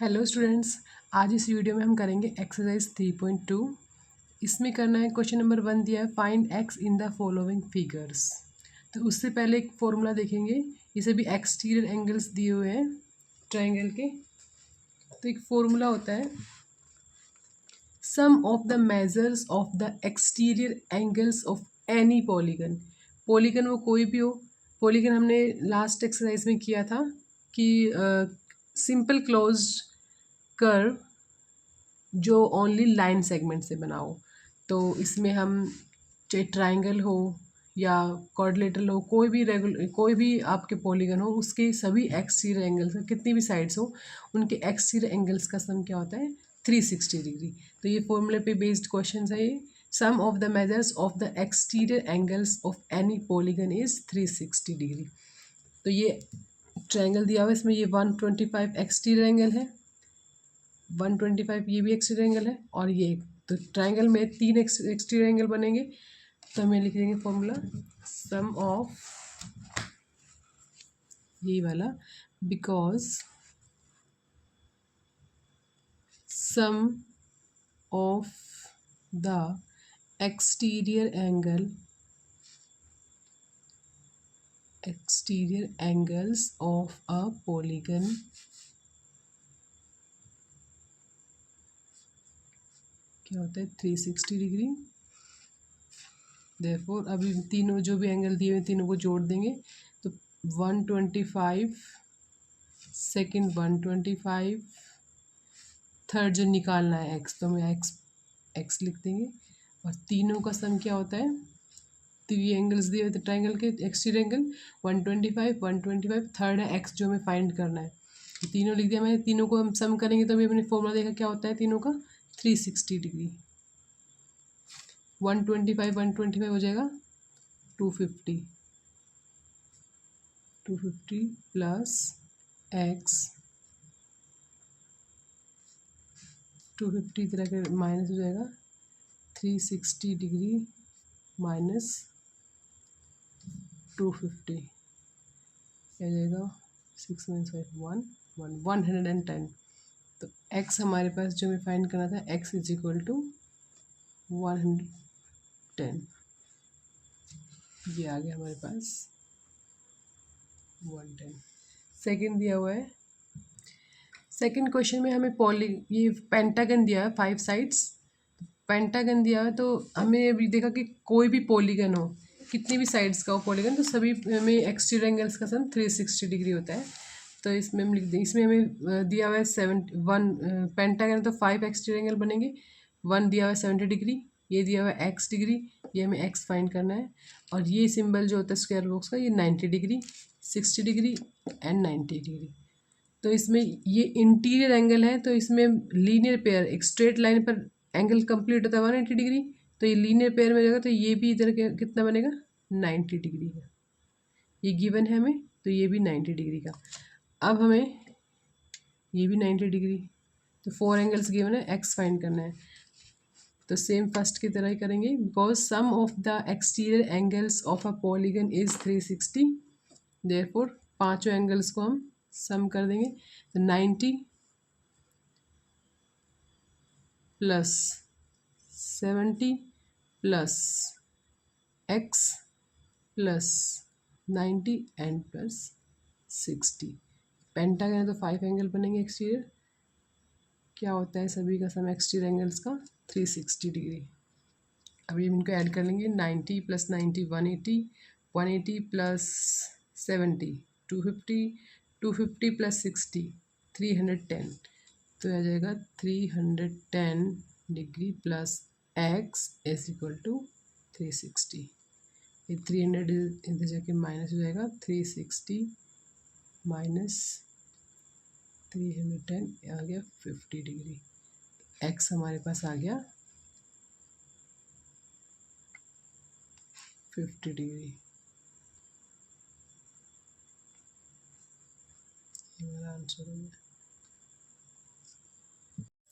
Hello students, आज इस video में हम करेंगे एक्सरसाइज 3.2। इसमें करना है क्वेश्चन नंबर 1 दिया है find x in the following figures. तो उससे पहले एक फॉर्मूला देखेंगे। इसे भी एक्सटीरियर एंगल्स दिए हुए हैं ट्रायंगल के। तो एक फॉर्मूला होता है sum of the measures of the exterior angles of any polygon. Polygon वो कोई भी हो। पॉलीगन हमने लास्ट एक्सरसाइज में किया था कि सिंपल क्लोज्ड कर्व जो ओनली लाइन सेगमेंट से बना हो। तो इसमें हम चाहे ट्राइंगल हो या क्वाड्रिलेटरल हो, कोई भी आपके पॉलीगन हो, उसके सभी एक्सटीरियर एंगल्स कितनी भी साइड्स हो, उनके एक्सटीरियर एंगल्स का सम क्या होता है 360 डिग्री। तो ये फॉर्मूले पे बेस्ड क्वेश्चन है। ये sum of the measures of the exterior angles of any polygon is 360 degree. तो ये ट्रायंगल दिया हुआ है, इसमें ये 125 एक्सटीरियर एंगल है, 125 ये भी एक्सटीरियर एंगल है और ये एक। तो ट्रायंगल में 3 एक्सटीरियर एंगल बनेंगे। तो हमें लिख देंगे फॉर्मूला सम ऑफ ये वाला, because sum of the exterior angles of a polygon क्या होता है 360 डिग्री। देयरफॉर अभी तीनों जो भी एंगल दिए हुए तीनों को जोड़ देंगे। तो 125, सेकंड 125, थर्ड जो निकालना है एक्स, तो हमें एक्स लिख देंगे। और तीनों का सम क्या होता है, थ्री एंगल्स दिए हुए थे ट्राइंगल के एक्सटीरियर एंगल 125, थर्ड है एक्स जो हमें फाइंड करना है। तीनों लिख दिया मैंने। तीनों को हम सम करेंगे तो अभी हमने फॉर्मूला देखा क्या होता है तीनों का 360 डिग्री। 125 हो जाएगा 250 प्लस एक्स 250 तरह के माइनस हो जाएगा 360 डिग्री माइनस 250 क्या जाएगा 6 - 5 110। तो x हमारे पास जो हमें फाइंड करना था x इज इक्वल टू 110। ये आ गया हमारे पास 110। सेकेंड दिया हुआ है। सेकेंड क्वेश्चन में हमें ये पेंटागन दिया है 5 साइड्स। पेंटागन दिया है तो हमें अभी देखा कि कोई भी पॉलीगन हो, कितनी भी साइड्स का हो पॉलीगन, तो सभी में एक्सटीरियर एंगल्स का सम 360 डिग्री होता है। तो इसमें हम लिख दें, इसमें हमें दिया हुआ है 1 पेंटागन तो 5 एक्सटीरियर एंगल बनेंगे। 1 दिया हुआ है 70 डिग्री, ये दिया हुआ है एक्स डिग्री, ये हमें एक्स फाइंड करना है। और ये सिंबल जो होता है स्क्वायर बॉक्स का, ये 90 डिग्री, 60 डिग्री एंड 90 डिग्री। तो इसमें ये इंटीरियर एंगल है, तो इसमें लीनियर पेयर एक स्ट्रेट लाइन पर एंगल कंप्लीट होता है 180 डिग्री। तो ये लीनियर पेयर में जाएगा, तो ये भी इधर कितना बनेगा 90 डिग्री का। ये गिवन है हमें, तो ये भी 90 डिग्री का। अब हमें ये भी 90 डिग्री, तो 4 एंगल्स गिवन है, एक्स फाइंड करना है। तो सेम फर्स्ट की तरह ही करेंगे। Because sum of the exterior angles of a polygon is 360, therefore पांचों एंगल्स को हम सम कर देंगे। तो 90 plus 70 plus x plus 90 and plus 60। Pentagon है तो 5 एंगल बनेंगे एक्सटीरियर। क्या होता है सभी का सम एक्सटीरियर एंगल्स का 360 डिग्री। अभी हम इनको ऐड कर लेंगे। 90 प्लस 90 180, 180 प्लस 70 250, 250 प्लस 60 310। तो आ जाएगा 310 degree plus x is equal to 360। ये 300 इधर जाके माइनस हो जाएगा, 360 माइनस 310 आ गया 50 डिग्री। एक्स हमारे पास आ गया 50 डिग्री। ये मेरा आंसर हो गया।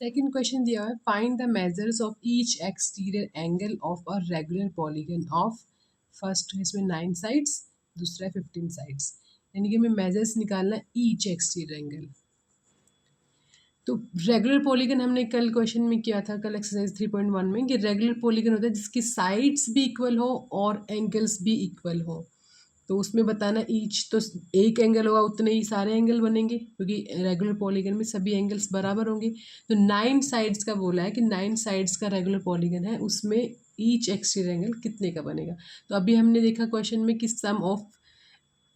सेकेंड क्वेश्चन दिया है find the measures of each exterior angle of a regular polygon of, first है इसमें 9 साइड्स, दूसरा है 15 साइड्स। यानी कि हमें मेजर्स निकालना ईच एक्सटीरियर एंगल। तो रेगुलर पॉलीगन हमने कल क्वेश्चन में किया था, कल एक्सरसाइज 3.1 में, कि रेगुलर पॉलीगन होता है जिसकी साइड्स भी इक्वल हो और एंगल्स भी इक्वल हो। तो उसमें बताना ईच, तो एक एंगल होगा उतने ही सारे एंगल बनेंगे, क्योंकि रेगुलर पॉलीगन में सभी एंगल्स बराबर होंगे। तो 9 साइड्स का बोला है कि 9 साइड्स का रेगुलर पॉलीगन है, उसमें ईच एक्सटीरियर एंगल कितने का बनेगा। तो अभी हमने देखा क्वेश्चन में कि sum of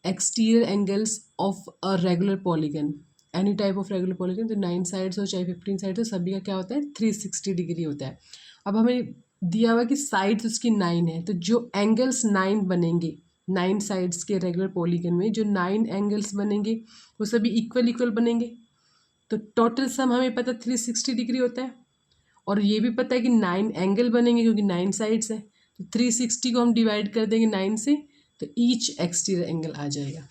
exterior angles of a regular polygon, any type of regular polygon, तो 9 साइड्स हो चाहे 15 साइड्स हो, सभी का क्या होता है 360 डिग्री होता है। अब हमें दिया हुआ कि साइड्स उसकी 9 है, तो जो एंगल्स 9 बनेंगे 9 साइड्स के रेगुलर पॉलीगन में, जो 9 एंगल्स बनेंगे वो सभी इक्वल इक्वल बनेंगे। तो टोटल सम हमें पता 360 डिग्री होता है, और ये भी पता है कि 9 एंगल बनेंगे क्योंकि 9 साइड्स है। तो 360 को हम डिवाइड कर देंगे 9 से, तो ईच एक्सटीरियर एंगल आ जाएगा।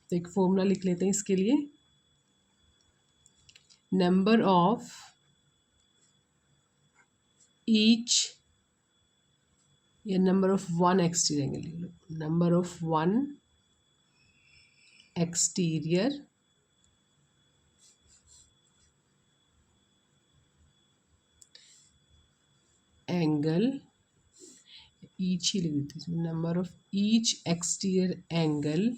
तो एक फॉर्मूला लिख लेते हैं इसके लिए, नंबर ऑफ ईच, या number of one exterior angle लिख लो, number of one exterior angle, each ही लिख देते हैं, number of each exterior angle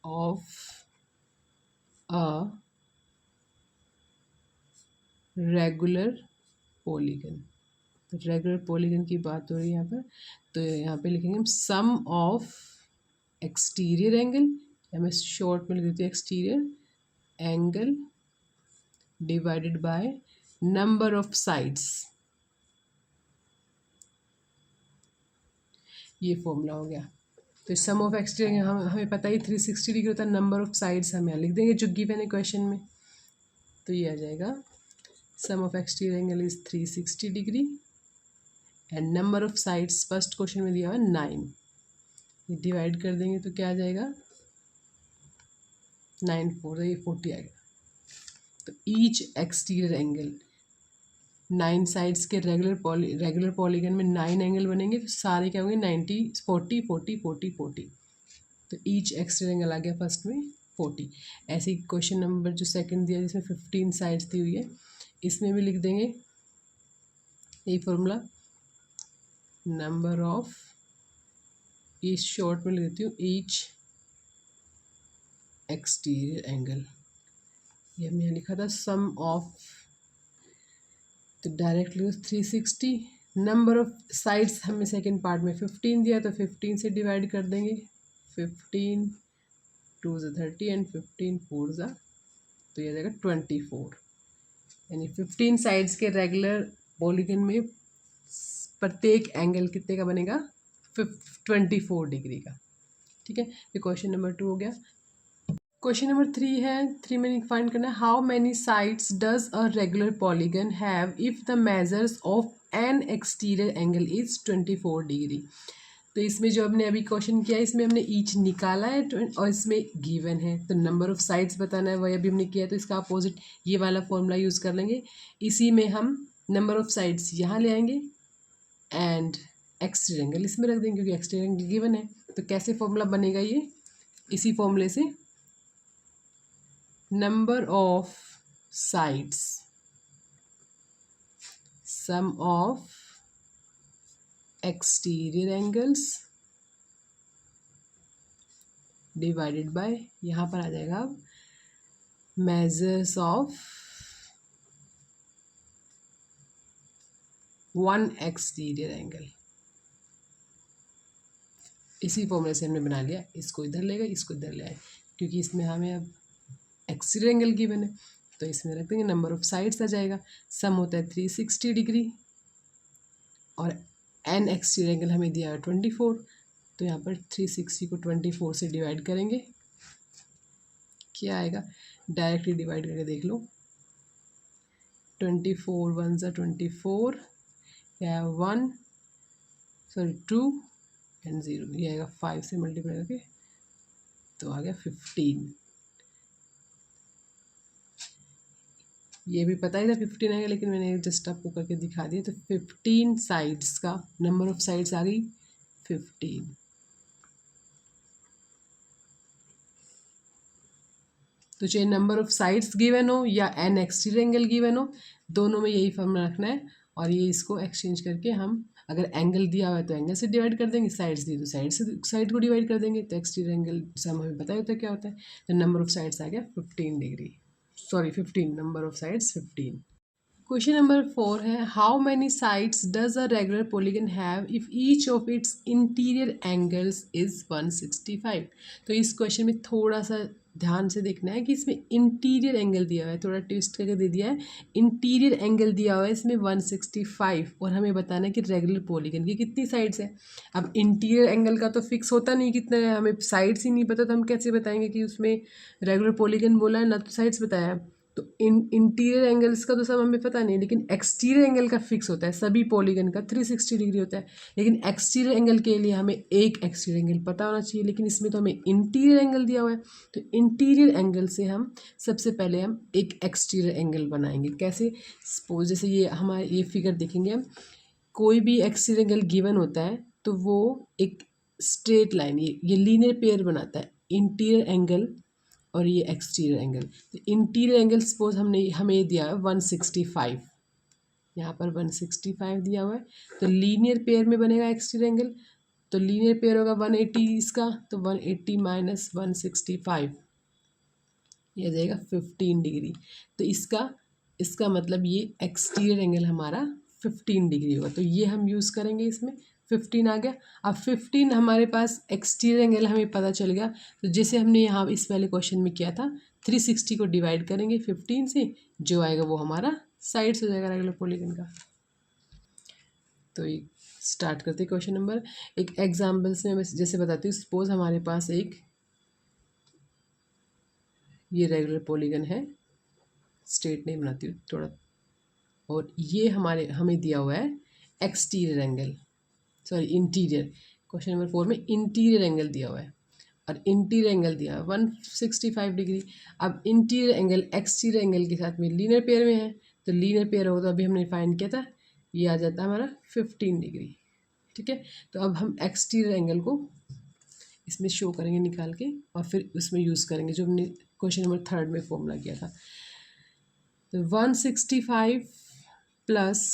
of a regular polygon. तो रेगुलर पॉलीगन की बात हो रही है यहाँ पर, तो यहाँ पे लिखेंगे हम सम ऑफ एक्सटीरियर एंगल, या मैं शॉर्ट में लिख देती हूँ exterior angle divided by number of sides. ये फॉर्मूला हो गया। तो सम ऑफ एक्सटीरियर हमें पता ही 360 डिग्री होता है, नंबर ऑफ साइड्स हम यहाँ लिख देंगे जो गिवन है क्वेश्चन में। तो ये आ जाएगा sum of exterior angle is 360 degree and number of sides first question में दिया हुआ है 9। ये डिवाइड कर देंगे तो क्या आ जाएगा 9 4, ये 40 आएगा। तो ईच एक्सटीरियर एंगल, 9 साइड्स के रेगुलर पॉलीगन में 9 एंगल बनेंगे, तो सारे क्या होंगे 90 40 40 40 40। तो ईच एक्सटीरियर एंगल आ गया फर्स्ट में 40। ऐसे ही क्वेश्चन नंबर जो सेकंड दिया जिसमें 15 साइड्स दी हुई है, इसमें भी लिख देंगे यही formula, number of, each short में लिख देती हूँ ईच एक्सटीरियर एंगल। ये हमने यहाँ लिखा था सम ऑफ, तो डायरेक्टली 360, नंबर ऑफ साइड्स हमें सेकंड पार्ट में 15 दिया, तो 15 से डिवाइड कर देंगे, 15 2 ज़ा 30 एंड 15 4 ज़ा, तो ये आ जाएगा 24। यानी 15 साइड्स के रेगुलर पॉलीगन में प्रत्येक एंगल कितने का बनेगा 24 डिग्री का। ठीक है, ये क्वेश्चन नंबर 2 हो गया। क्वेश्चन नंबर 3 है, 3 में फाइंड करना है how many sides does a regular polygon have if the measures of N exterior angle is 24 degree. तो इसमें जो हमने अभी क्वेश्चन किया है, इसमें हमने ईच निकाला है और इसमें गिवन है, तो नंबर ऑफ साइड्स बताना है, वही अभी हमने किया। तो इसका अपोजिट ये वाला फॉर्मूला यूज़ कर लेंगे, इसी में हम नंबर ऑफ साइड्स यहाँ ले आएंगे एंड एक्सटीरियर एंगल इसमें रख देंगे क्योंकि एक्सटीरियर एंगल गिवन है। तो कैसे फॉर्मूला बनेगा ये, इसी फॉर्मूले से, number of sides, sum of exterior angles divided by, यहाँ पर आ जाएगा अब measures of one exterior angle। इसी फॉर्मूले से हमने बना लिया, इसको इधर ले गए इसको इधर ले आए, क्योंकि इसमें हमें अब एक्सटीरियर एंगल गिवन है, तो इसमें रख देंगे नंबर ऑफ साइड्स आ जाएगा। सम होता है 360 डिग्री और एन एक्सटीरियर एंगल हमें दिया है 24, तो यहाँ पर 360 को 24 से डिवाइड करेंगे, क्या आएगा, डायरेक्टली डिवाइड करके देख लो, 24 1 ज़ा 24, क्या 1 सॉरी 2 एंड 0, ये आएगा 5 से मल्टीप्लाई करके, तो आ गया 15। ये भी पता ही था 15 आएगा, लेकिन मैंने जस्ट आपको करके दिखा दिया। तो 15 साइड्स का नंबर ऑफ साइड्स आ गई 15। तो चाहे नंबर ऑफ साइड्स गिवन हो या एन एक्सटीरियर एंगल गिवन हो, दोनों में यही फॉर्मूला रखना है। और ये इसको एक्सचेंज करके हम अगर एंगल दिया हुआ है तो एंगल से डिवाइड कर देंगे, साइड्स दी तो साइड से साइड को डिवाइड कर देंगे। तो एक्सटीरियर एंगल से हमें पता होता है क्या होता है। तो नंबर ऑफ साइड्स आ गया 15 degree, sorry 15, number of sides 15। Question number 4 है, how many sides does a regular polygon have if each of its interior angles is 165। तो इस क्वेश्चन में थोड़ा सा ध्यान से देखना है कि इसमें इंटीरियर एंगल दिया हुआ है, थोड़ा ट्विस्ट करके दे दिया है। इंटीरियर एंगल दिया हुआ है इसमें 165 और हमें बताना है कि रेगुलर पॉलीगन की कितनी साइड्स है। अब इंटीरियर एंगल का तो फिक्स होता नहीं कितना है, हमें साइड्स ही नहीं पता, तो हम कैसे बताएंगे कि उसमें रेगुलर पॉलीगन बोला है ना, तो साइड्स बताया है। तो इंटीरियर एंगल्स का तो सब हमें पता नहीं, लेकिन एक्सटीरियर एंगल का फिक्स होता है, सभी पॉलीगन का 360 डिग्री होता है। लेकिन एक्सटीरियर एंगल के लिए हमें एक एक्सटीरियर एंगल पता होना चाहिए, लेकिन इसमें तो हमें इंटीरियर एंगल दिया हुआ है। तो इंटीरियर एंगल से हम सबसे पहले हम एक एक्सटीरियर एंगल बनाएंगे। कैसे? सपोज जैसे ये हमारे ये फिगर देखेंगे हम, कोई भी एक्सटीरियर एंगल गिवन होता है तो वो एक स्ट्रेट लाइन, ये लीनियर पेयर बनाता है, इंटीरियर एंगल और ये एक्सटीरियर एंगल। तो इंटीरियर एंगल सपोज हमें ये दिया है 165, यहाँ पर 165 दिया हुआ है। तो लीनियर पेयर में बनेगा एक्सटीरियर एंगल, तो लीनियर पेयर होगा 180 इसका, तो 180 माइनस 165 ये आ जाएगा 15 डिग्री। तो इसका मतलब ये एक्सटीरियर एंगल हमारा 15 डिग्री होगा। तो ये हम यूज़ करेंगे, इसमें 15 आ गया। अब 15 हमारे पास एक्सटीरियर एंगल हमें पता चल गया। तो जैसे हमने यहाँ इस वाले क्वेश्चन में किया था, 360 को डिवाइड करेंगे 15 से, जो आएगा वो हमारा साइड्स हो जाएगा रेगुलर पॉलीगन का। तो ये स्टार्ट करते हैं क्वेश्चन नंबर। एक एग्जाम्पल्स में मैं जैसे बताती हूँ, सपोज हमारे पास एक ये रेगुलर पॉलीगन है, स्ट्रेट नहीं बनाती हूँ थोड़ा, और ये हमें दिया हुआ है exterior angle, sorry interior. Question number 4 में इंटीरियर एंगल दिया हुआ है और इंटीरियर एंगल दिया है 165 डिग्री। अब इंटीरियर एंगल एक्सटीरियर एंगल के साथ में लीनियर पेयर में है, तो लीनियर पेयर होगा तो अभी हमने फाइंड किया था, ये आ जाता है हमारा 15 डिग्री। ठीक है, तो अब हम एक्सटीरियर एंगल को इसमें शो करेंगे निकाल के, और फिर उसमें यूज़ करेंगे जो हमने क्वेश्चन नंबर 3 में फॉर्मूला किया था। तो 165 plus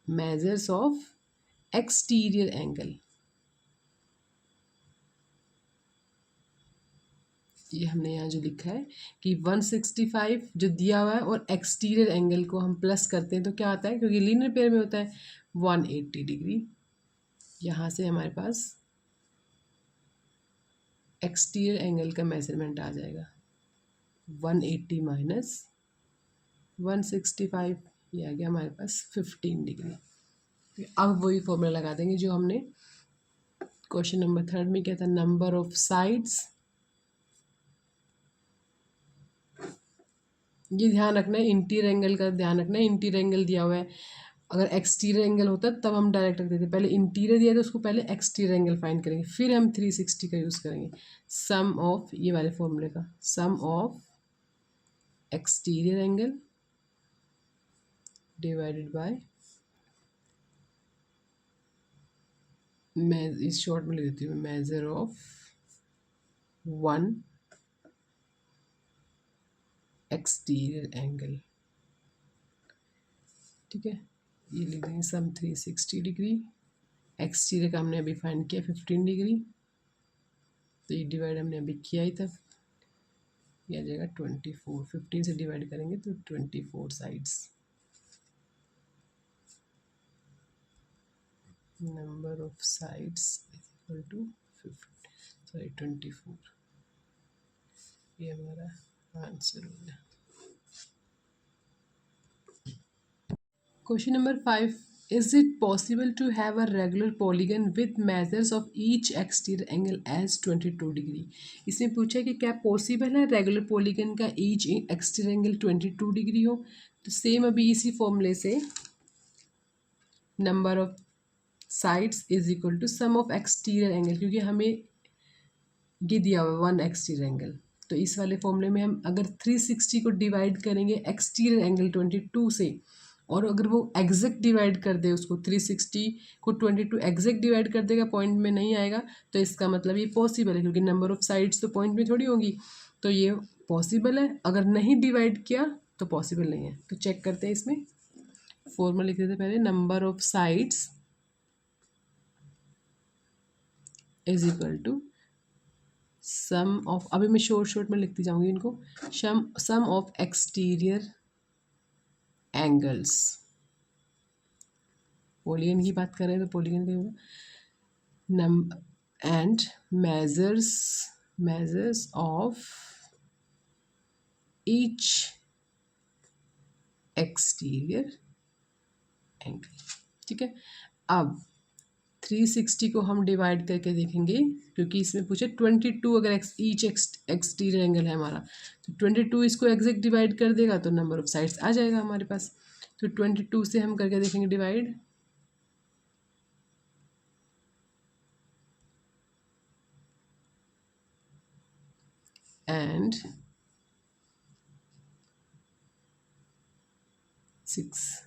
measures of exterior angle, ये हमने यहाँ जो लिखा है कि 165 जो दिया हुआ है और एक्सटीरियर एंगल को हम प्लस करते हैं तो क्या आता है, क्योंकि लीनियर पेयर में होता है 180 डिग्री। यहाँ से हमारे पास एक्सटीरियर एंगल का मेजरमेंट आ जाएगा 180 माइनस 165, ये आ गया हमारे पास 15 डिग्री। अब वही फॉर्मूला लगा देंगे जो हमने क्वेश्चन नंबर 3 में किया था, नंबर ऑफ साइड्स। ये ध्यान रखना है, इंटीरियर एंगल का ध्यान रखना है, इंटीरियर एंगल दिया हुआ है। अगर एक्सटीरियर एंगल होता तब हम डायरेक्ट रख देते, पहले इंटीरियर दिया तो उसको पहले एक्सटीरियर एंगल फाइंड करेंगे, फिर हम 360 का यूज़ करेंगे। सम ऑफ ये वाले फॉर्मूले का, sum of exterior angle divided by, मैं इस शॉर्ट में लिख देती हूँ, measure of one exterior angle. ठीक है, ये लिख देंगे सम 360 डिग्री, एक्सटीरियर का हमने अभी फाइंड किया 15 डिग्री, तो ये डिवाइड हमने अभी किया ही था, ये आ जाएगा 24। 15 से डिवाइड करेंगे तो 24 sides. Number of sides equal to 24, ये हमारा आंसर हो गया। Question number 5, is it possible to have a regular polygon with measures of each exterior angle as 22 degree. इसमें पूछा है कि क्या पॉसिबल है रेगुलर पॉलीगन का ईच एक्सटीरियर एंगल 22 डिग्री हो। तो सेम अभी इसी फॉर्मूले से number of sides is equal to sum of exterior angle, क्योंकि हमें ये दिया हुआ 1 एक्सटीरियर एंगल, तो इस वाले फॉर्मूले में हम अगर 360 को डिवाइड करेंगे एक्सटीरियर एंगल 22 से, और अगर वो एग्जैक्ट डिवाइड कर दे उसको 360 को 22 एग्जैक्ट डिवाइड कर देगा, पॉइंट में नहीं आएगा, तो इसका मतलब ये पॉसिबल है, क्योंकि नंबर ऑफ साइड्स तो पॉइंट में थोड़ी होगी, तो ये पॉसिबल है। अगर नहीं डिवाइड किया तो पॉसिबल नहीं है। तो चेक करते हैं, इसमें फॉर्मूला लिख देते हैं पहले, number of sides is equal to sum of, अभी मैं शॉर्ट में लिखती जाऊंगी इनको, sum of exterior angles. Polygon की बात कर रहे हैं तो पोलियन का होगा नम and measures of each exterior angle. ठीक है, अब 360 को हम डिवाइड करके देखेंगे, क्योंकि इसमें पूछे 22 अगर ईच एक्सटीरियर एंगल है हमारा, तो 22 इसको एग्जैक्ट डिवाइड कर देगा तो नंबर ऑफ साइड्स आ जाएगा हमारे पास। तो 22 से हम करके देखेंगे डिवाइड, एंड 6।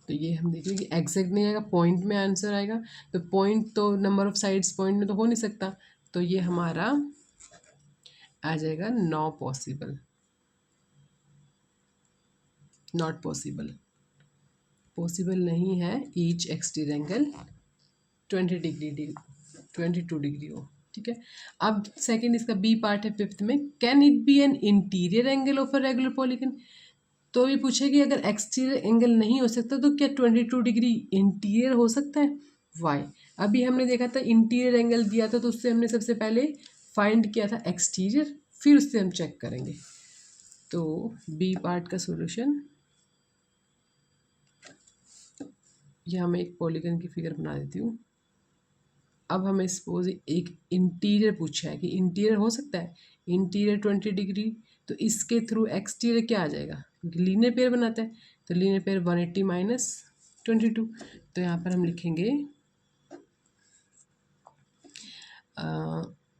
तो ये हम देखेंगे कि एग्जैक्ट नहीं आएगा, पॉइंट में आंसर आएगा, तो पॉइंट तो नंबर ऑफ साइड्स पॉइंट में तो हो नहीं सकता, तो ये हमारा आ जाएगा not possible, not possible, possible नहीं है ईच एक्सटीरियर एंगल 22 डिग्री हो। ठीक है, अब सेकंड इसका बी पार्ट है फिफ्थ में, can it be an interior angle of a regular polygon. तो भी पूछे कि अगर एक्सटीरियर एंगल नहीं हो सकता तो क्या 22 डिग्री इंटीरियर हो सकता है, वाई। अभी हमने देखा था इंटीरियर एंगल दिया था, तो उससे हमने सबसे पहले फाइंड किया था एक्सटीरियर, फिर उससे हम चेक करेंगे। तो बी पार्ट का सॉल्यूशन, यहाँ मैं एक पॉलीगन की फिगर बना देती हूँ। अब हमें सपोज एक इंटीरियर पूछा है कि इंटीरियर हो सकता है, इंटीरियर 20 डिग्री, तो इसके थ्रू एक्सटीरियर क्या आ जाएगा, क्योंकि लीनियर पेयर बनाता है, तो लीनियर पेयर 180 माइनस 22। तो यहाँ पर हम लिखेंगे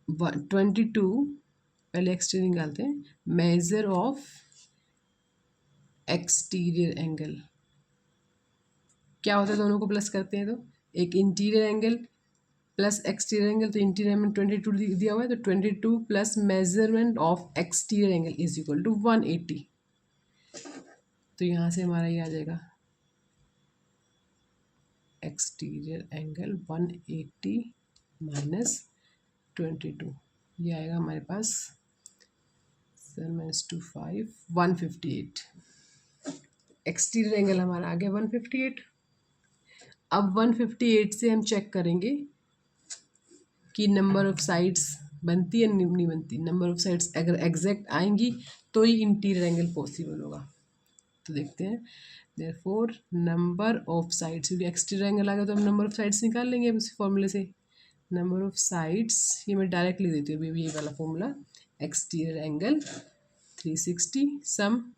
22, पहले एक्सटीरियर निकालते हैं, मेजर ऑफ एक्सटीरियर एंगल क्या होता है, दोनों को प्लस करते हैं तो एक interior angle plus exterior angle, तो इंटीरियर में 22 दिया हुआ है, तो 22 plus measurement of exterior angle is equal to 180। तो यहाँ से हमारा ये आ जाएगा एक्सटीरियर एंगल 180 माइनस 22, ये आएगा हमारे पास 7 - 2 5 158। एक्सटीरियर एंगल हमारा आ गया 158। अब 158 से हम चेक करेंगे कि नंबर ऑफ साइड्स बनती है नहीं बनती। नंबर ऑफ साइड्स अगर एग्जैक्ट आएंगी तो ही इंटीरियर एंगल पॉसिबल होगा। तो देखते हैं, देयरफॉर नंबर ऑफ साइड्स, क्योंकि एक्सटीरियर एंगल आ गया तो हम नंबर ऑफ साइड्स निकाल लेंगे अब उसी फॉर्मूले से। नंबर ऑफ साइड्स, ये मैं डायरेक्ट लिख देती हूँ अभी ये वाला formula, exterior angle 360 sum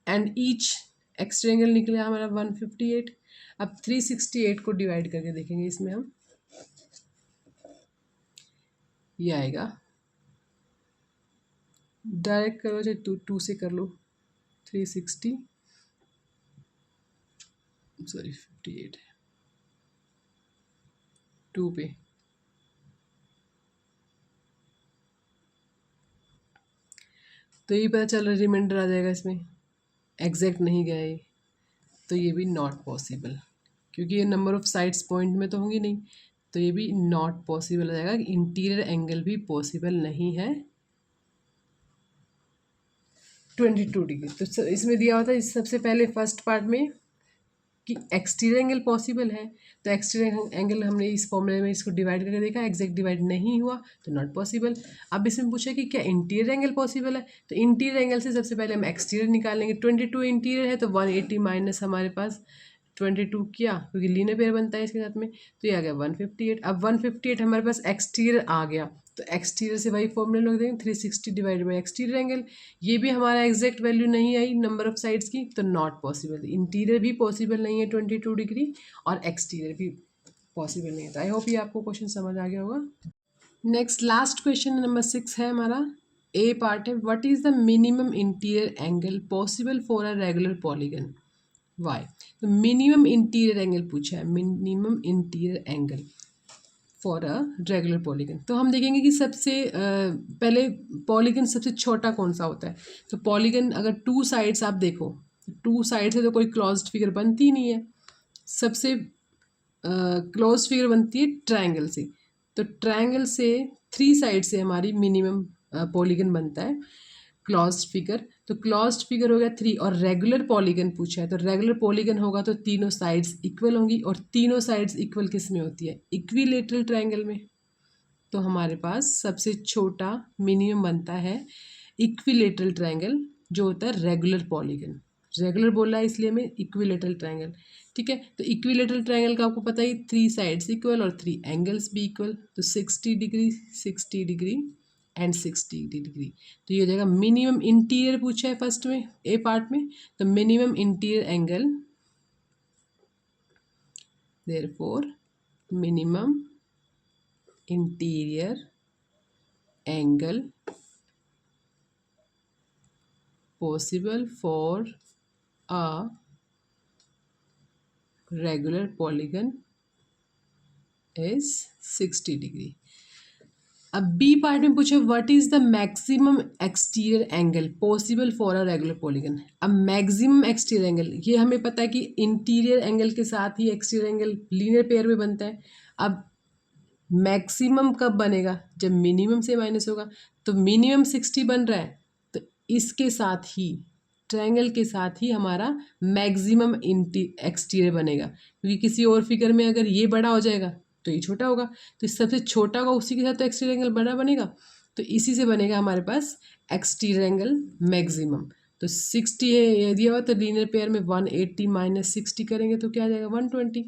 and each exterior angle निकला हमारा 158। अब 368 को डिवाइड करके देखेंगे, इसमें हम ये आएगा, डायरेक्ट करो चाहे टू से कर लो, 360 सॉरी 58 2 पे, तो ये पता चल रहा है रिमाइंडर आ जाएगा इसमें, एग्जैक्ट नहीं गया ये, तो ये भी नॉट पॉसिबल, क्योंकि ये नंबर ऑफ साइड्स पॉइंट में तो होंगी नहीं, तो ये भी नॉट पॉसिबल आ जाएगा। इंटीरियर एंगल भी पॉसिबल नहीं है 22 डिग्री। तो इसमें दिया होता है सबसे पहले फर्स्ट पार्ट में कि एक्सटीरियर एंगल पॉसिबल है, तो एक्सटीरियर एंगल हमने इस फॉर्मूले में इसको डिवाइड करके देखा, एग्जैक्ट डिवाइड नहीं हुआ तो नॉट पॉसिबल। अब इसमें पूछा कि क्या इंटीरियर एंगल पॉसिबल है, तो इंटीरियर एंगल से सबसे पहले हम एक्सटीरियर निकालेंगे। 22 इंटीरियर है तो 180 माइनस हमारे पास 22 किया, क्योंकि लीनियर पेयर बनता है इसके साथ में, तो ये आ गया 158। अब 158 हमारे पास एक्सटीरियर आ गया, तो एक्सटीरियर से वही फॉर्मूला लग देंगे 360 डिवाइड बाई एक्सटीरियर एंगल, ये भी हमारा एग्जैक्ट वैल्यू नहीं आई नंबर ऑफ साइड्स की, तो नॉट पॉसिबल। इंटीरियर भी पॉसिबल नहीं है 22 डिग्री और एक्सटीरियर भी पॉसिबल नहीं है। तो आई होप ये आपको क्वेश्चन समझ आ गया होगा। नेक्स्ट लास्ट क्वेश्चन नंबर 6 है हमारा, ए पार्ट है, what is the minimum interior angle possible for a regular polygon, why. तो मिनिमम इंटीरियर एंगल पूछा है, minimum interior angle for a regular polygon. तो हम देखेंगे कि सबसे पहले पॉलीगन सबसे छोटा कौन सा होता है। तो पॉलीगन अगर टू साइड्स आप देखो, टू साइड से तो कोई क्लोज्ड फिगर बनती ही नहीं है। सबसे क्लोज फिगर बनती है ट्रायंगल से। तो ट्रायंगल से थ्री साइड से हमारी मिनिमम पॉलीगन बनता है क्लोज्ड फिगर। तो क्लोज्ड फिगर हो गया थ्री, और रेगुलर पॉलीगन पूछा है, तो रेगुलर पॉलीगन होगा तो तीनों साइड्स इक्वल होंगी, और तीनों साइड्स इक्वल किस में होती है, इक्विलेटरल ट्रायंगल में। तो हमारे पास सबसे छोटा मिनिमम बनता है इक्विलेटरल ट्रायंगल, जो होता है रेगुलर पॉलीगन। रेगुलर बोला है इसलिए हमें इक्विलेटरल ट्रायंगल, ठीक है। तो इक्विलेटरल ट्रायंगल का आपको पता ही, थ्री साइड्स इक्वल और थ्री एंगल्स भी इक्वल, तो 60 डिग्री 60 डिग्री एंड 60 डिग्री। तो ये हो जाएगा मिनिमम इंटीरियर पूछा है फर्स्ट में ए पार्ट में, तो minimum interior angle, therefore minimum interior angle possible for a regular polygon is 60 degree. अब बी पार्ट में पूछे what is the maximum exterior angle possible for a regular polygon. अब maximum exterior angle, ये हमें पता है कि इंटीरियर एंगल के साथ ही एक्सटीरियर एंगल लीनियर पेयर में बनता है। अब मैक्सिमम कब बनेगा, जब मिनिमम से माइनस होगा। तो मिनिमम 60 बन रहा है, तो इसके साथ ही ट्रायंगल के साथ ही हमारा मैक्सिमम एक्सटीरियर बनेगा, क्योंकि किसी और फिगर में अगर ये बड़ा हो जाएगा तो ये छोटा होगा, तो सबसे छोटा होगा उसी के साथ तो एक्सटीरियर एंगल बड़ा बनेगा। तो इसी से बनेगा हमारे पास एक्सटीरियर एंगल मैक्सिमम। तो 60 है ये दिया हुआ, तो लीनियर पेयर में 180 माइनस 60 करेंगे तो क्या आ जाएगा 120।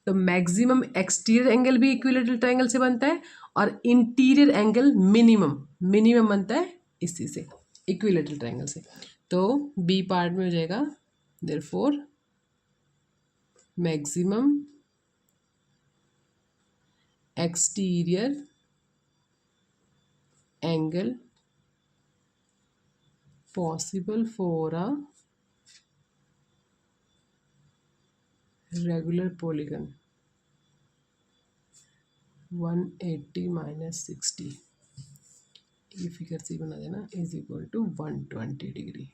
तो मैक्सिमम एक्सटीरियर एंगल भी इक्विलेटरल ट्रायंगल से बनता है, और इंटीरियर एंगल मिनिमम मिनिमम बनता है इसी से, इक्विलेटरल ट्रायंगल से। तो बी पार्ट में हो जाएगा therefore maximum exterior angle possible for a regular polygon 180 minus 60, ये फिगर से बना देना, इज इक्वल टू 120 डिग्री।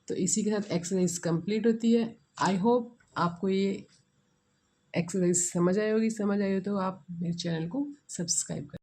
तो इसी के साथ एक्सरसाइज कंप्लीट होती है। आई होप आपको ये एक्सरसाइज समझ आई होगी, समझ आई हो तो आप मेरे चैनल को सब्सक्राइब करें।